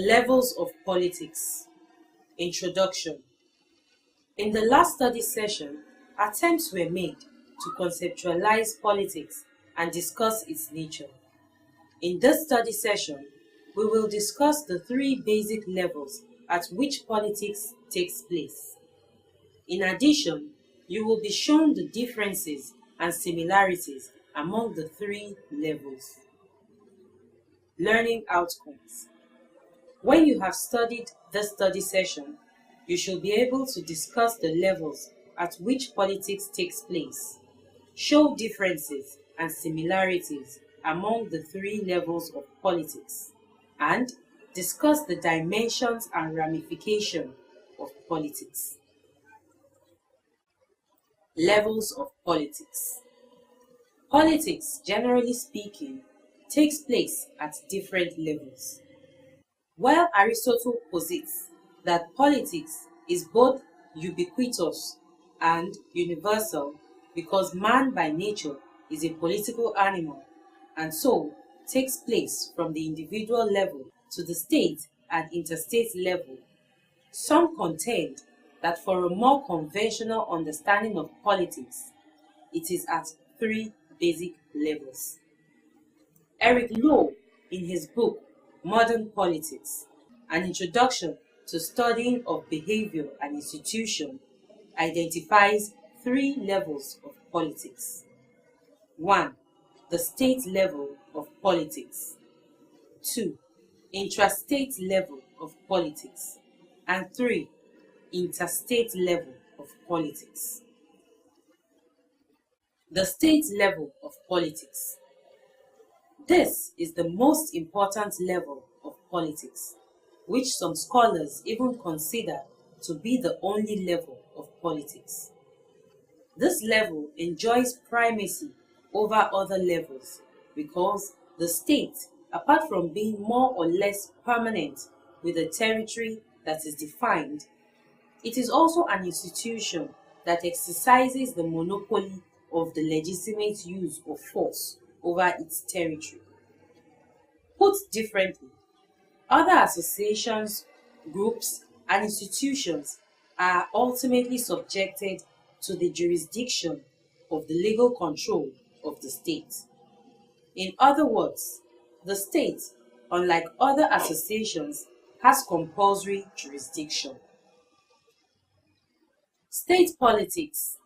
Levels of politics. Introduction. In the last study session, attempts were made to conceptualize politics and discuss its nature. In this study session, we will discuss the three basic levels at which politics takes place. In addition, you will be shown the differences and similarities among the three levels. Learning outcomes. When you have studied this study session, you should be able to discuss the levels at which politics takes place, show differences and similarities among the three levels of politics, and discuss the dimensions and ramifications of politics. Levels of politics. Politics, generally speaking, takes place at different levels. While Aristotle posits that politics is both ubiquitous and universal because man by nature is a political animal and so takes place from the individual level to the state and interstate level, some contend that for a more conventional understanding of politics, it is at three basic levels. Eric Lowe, in his book Modern Politics, An Introduction to Studying of Behavior and Institution, identifies three levels of politics. 1. The state level of politics. 2. Intrastate level of politics. And 3. Interstate level of politics. The state level of politics. This is the most important level of politics, which some scholars even consider to be the only level of politics. This level enjoys primacy over other levels because the state, apart from being more or less permanent with a territory that is defined, it is also an institution that exercises the monopoly of the legitimate use of force over its territory. Put differently, other associations, groups, and institutions are ultimately subjected to the jurisdiction of the legal control of the state. In other words, the state, unlike other associations, has compulsory jurisdiction. State politics.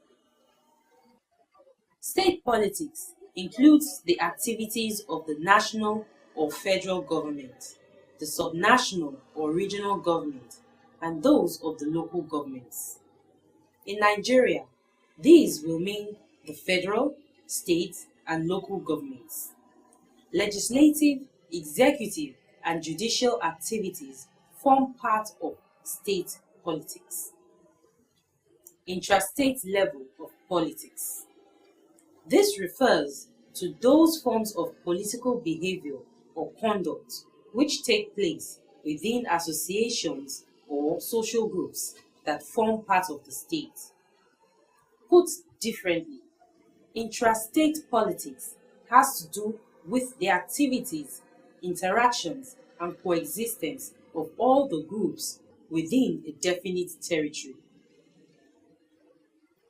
State politics includes the activities of the national or federal government, the subnational or regional government, and those of the local governments. In Nigeria, these will mean the federal, state, and local governments. Legislative, executive, and judicial activities form part of state politics. Intrastate level of politics. This refers to those forms of political behavior or conduct which take place within associations or social groups that form part of the state. Put differently, intrastate politics has to do with the activities, interactions, and coexistence of all the groups within a definite territory.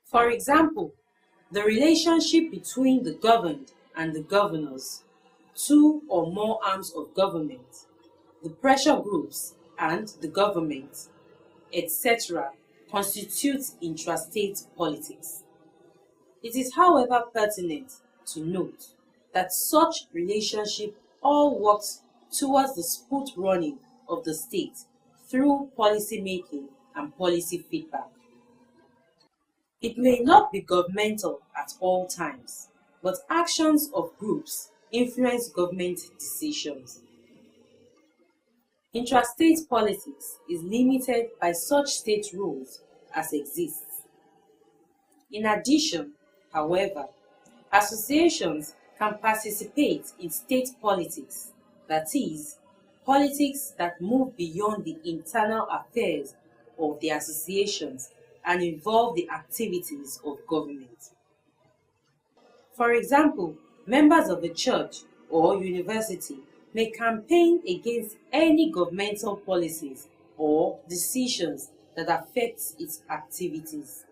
For example, the relationship between the governed and the governors, two or more arms of government, the pressure groups and the government, etc., constitutes intrastate politics. It is, however, pertinent to note that such relationship all works towards the smooth running of the state through policy making and policy feedback. It may not be governmental at all times, but actions of groups influence government decisions. Intrastate politics is limited by such state rules as exists. In addition, however, associations can participate in state politics, that is, politics that move beyond the internal affairs of the associations and involve the activities of government. For example, members of a church or university may campaign against any governmental policies or decisions that affect its activities.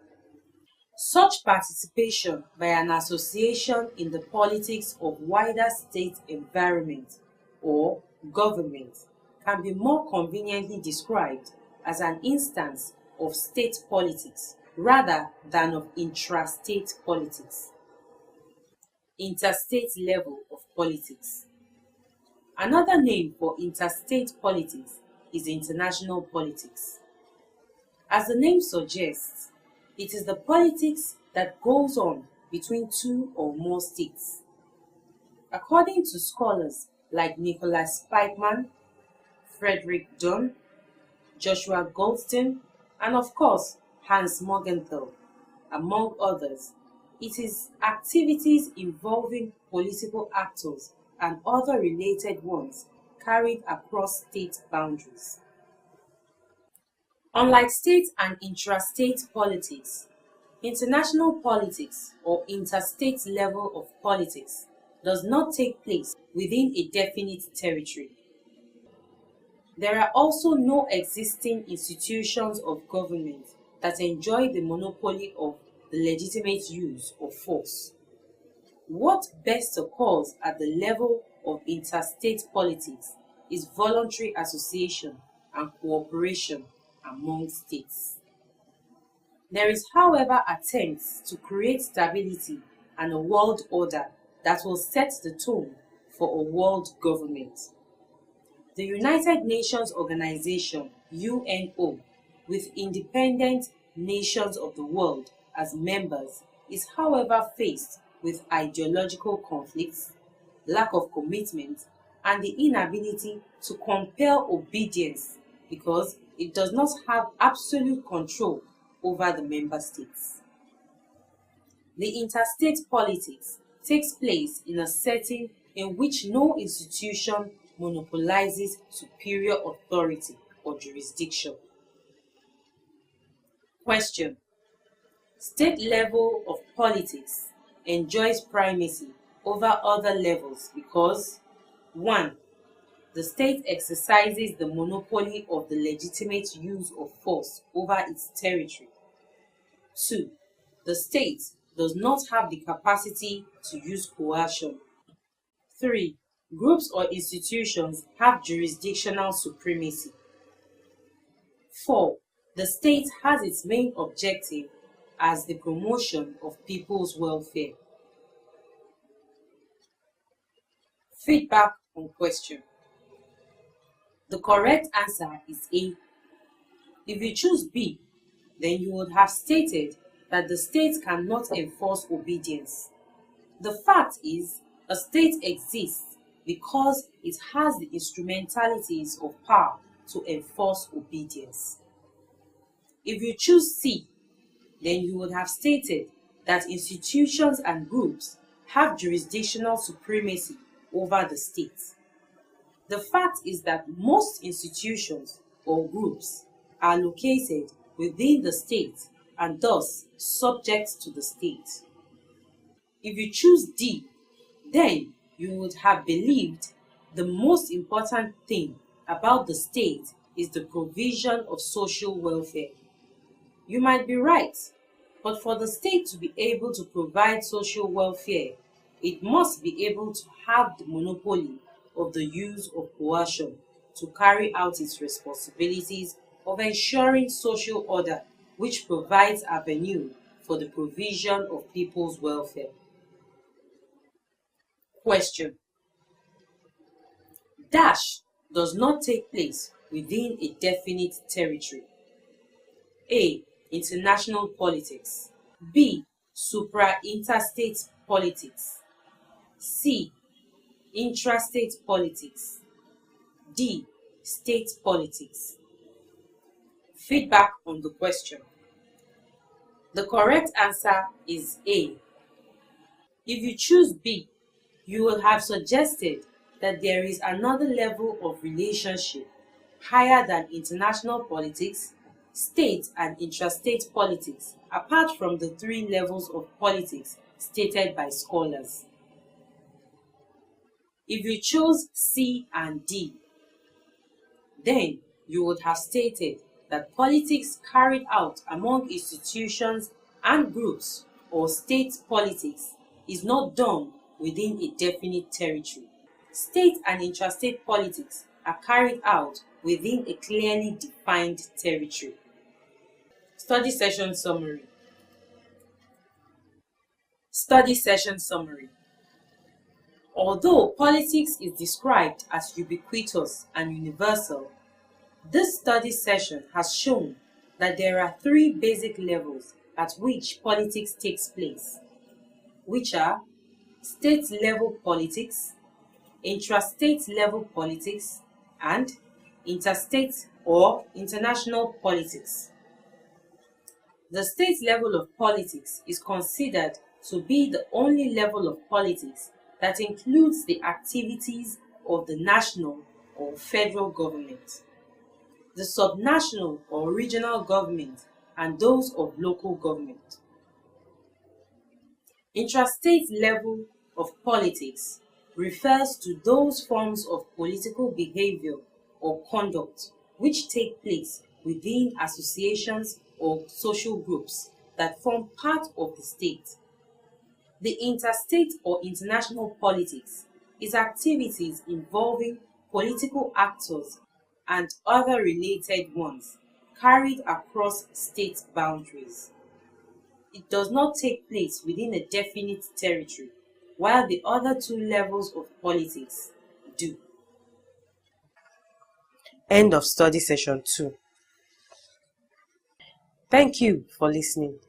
Such participation by an association in the politics of wider state environment or government can be more conveniently described as an instance of state politics rather than of intrastate politics. Interstate level of politics. Another name for interstate politics is international politics. As the name suggests, it is the politics that goes on between two or more states. According to scholars like Nicholas Spykman, Frederick Dunn, Joshua Goldstein, and of course Hans Morgenthau, among others, it is activities involving political actors and other related ones carried across state boundaries. Unlike state and intrastate politics, international politics or interstate level of politics does not take place within a definite territory. There are also no existing institutions of government that enjoy the monopoly of the legitimate use of force. What best occurs at the level of interstate politics is voluntary association and cooperation among states. There is, however, attempts to create stability and a world order that will set the tone for a world government. The United Nations Organization, UNO, with independent nations of the world as members, is however faced with ideological conflicts, lack of commitment, and the inability to compel obedience because it does not have absolute control over the member states. The interstate politics takes place in a setting in which no institution monopolizes superior authority or jurisdiction. Question: State level of politics enjoys primacy over other levels because 1. The state exercises the monopoly of the legitimate use of force over its territory. 2. The state does not have the capacity to use coercion. 3. Groups or institutions have jurisdictional supremacy. 4. The state has its main objective as the promotion of people's welfare. Feedback on question. The correct answer is A. If you choose B, then you would have stated that the state cannot enforce obedience. The fact is, a state exists because it has the instrumentalities of power to enforce obedience. If you choose C, then you would have stated that institutions and groups have jurisdictional supremacy over the state. The fact is that most institutions or groups are located within the state and thus subject to the state. If you choose D, then you would have believed the most important thing about the state is the provision of social welfare. You might be right, but for the state to be able to provide social welfare, it must be able to have the monopoly of the use of coercion to carry out its responsibilities of ensuring social order, which provides avenue for the provision of people's welfare. Question: Dash does not take place within a definite territory. A. International politics. B. Supra-interstate politics. C. Intrastate politics. D. State politics. Feedback on the question. The correct answer is A. If you choose B, you will have suggested that there is another level of relationship higher than international politics, state and intrastate politics, apart from the three levels of politics stated by scholars. If you chose C and D, then you would have stated that politics carried out among institutions and groups or state politics is not done within a definite territory. State and intrastate politics are carried out within a clearly defined territory. Study session summary. Study session summary. Although politics is described as ubiquitous and universal, this study session has shown that there are three basic levels at which politics takes place, which are state-level politics, intrastate-level politics, and interstate or international politics. The state level of politics is considered to be the only level of politics that includes the activities of the national or federal government, the subnational or regional government, and those of local government. Intrastate level of politics refers to those forms of political behavior or conduct which take place within associations or social groups that form part of the state. The interstate or international politics is activities involving political actors and other related ones carried across state boundaries. It does not take place within a definite territory, while the other two levels of politics do. End of study session 2. Thank you for listening.